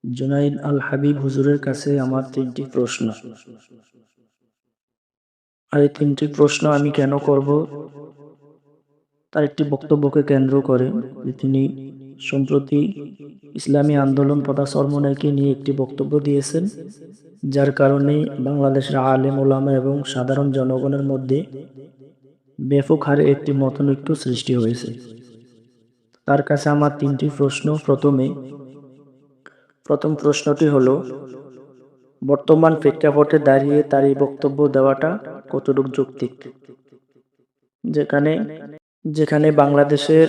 জুনাইদ আল হাবিব হুজুরের কাছে আমার ৩টি প্রশ্ন। আর এই ৩টি প্রশ্ন আমি কেন করব, তার একটি বক্তব্যকে কেন্দ্র করে যে তিনি সম্প্রতি ইসলামী আন্দোলন তথা চরমোনাইকে নিয়ে একটি বক্তব্য দিয়েছেন, যার কারণে বাংলাদেশের আলেম ওলামা এবং সাধারণ জনগণের মধ্যে ব্যাপক হারে একটি মতনৈক্য সৃষ্টি হয়েছে। তার কাছে আমার ৩টি প্রশ্ন। প্রথম প্রশ্নটি হলো, বর্তমান প্রেক্ষাপটে দাঁড়িয়ে তার এই বক্তব্য দেওয়াটা কতটুকু যৌক্তিক, যেখানে বাংলাদেশের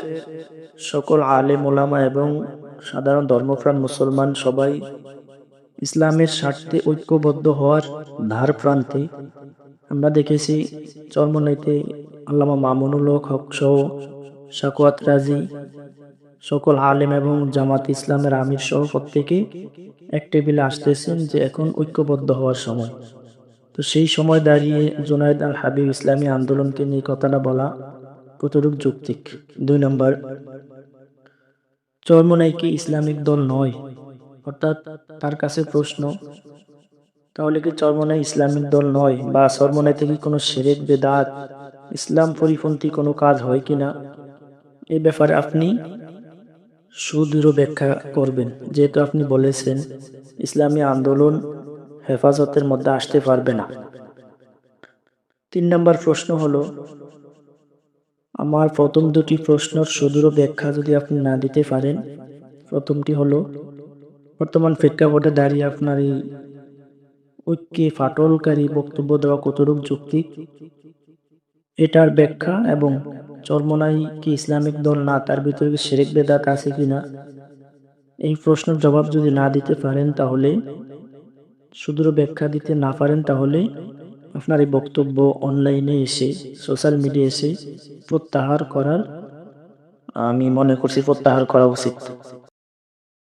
সকল আলেম ওলামা এবং সাধারণ ধর্মপ্রাণ মুসলমান সবাই ইসলামের স্বার্থে ঐক্যবদ্ধ হওয়ার ধার প্রান্তে। আমরা দেখেছি চরমোনাইতে আল্লামা মামুনুল হক সহ সাকুয়াত রাজি, সকল আলেম এবং জামাত ইসলামের আমির সহ প্রত্যেকে এক টেবিলে আসতেছেন যে এখন ঐক্যবদ্ধ হওয়ার সময়। তো সেই সময় দাঁড়িয়ে জুনাইদ আল হাবিব ইসলামী আন্দোলনকে নিয়ে কথাটা বলা কতটুকু যৌক্তিক। ২ নম্বর, চরমোনাই কি ইসলামিক দল নয়? অর্থাৎ তার কাছে প্রশ্ন, তাহলে কি চরমোনাই ইসলামিক দল নয়, বা চরমোনাই থেকে কোনো শিরক বেদাত ইসলাম পরিপন্থী কোনো কাজ হয় কিনা, এই ব্যাপারে আপনি সুদৃঢ় ব্যাখ্যা করবেন, যেহেতু আপনি বলেছেন ইসলামী আন্দোলন হেফাজতের মধ্যে আসতে পারবে না। ৩ নম্বর প্রশ্ন হলো, আমার প্রথম দুটি প্রশ্নের সুদৃঢ় ব্যাখ্যা যদি আপনি না দিতে পারেন। প্রথমটি হলো, বর্তমান প্রেক্ষাপটে দাঁড়িয়ে আপনার এই ঐক্যে ফাটলকারী বক্তব্য দেওয়া কতটুকু যৌক্তিক, এটার ব্যাখ্যা, এবং চরমোনাই কি ইসলামিক দল না, তার ভিতরে কি শিরক বেদাত আছে কিনা, এই প্রশ্নের জবাব যদি না দিতে পারেন, তাহলে সুদৃঢ় ব্যাখ্যা দিতে না পারেন, তাহলে আপনার এই বক্তব্য অনলাইনে এসে, সোশ্যাল মিডিয়া এসে আমি মনে করছি প্রত্যাহার করা উচিত।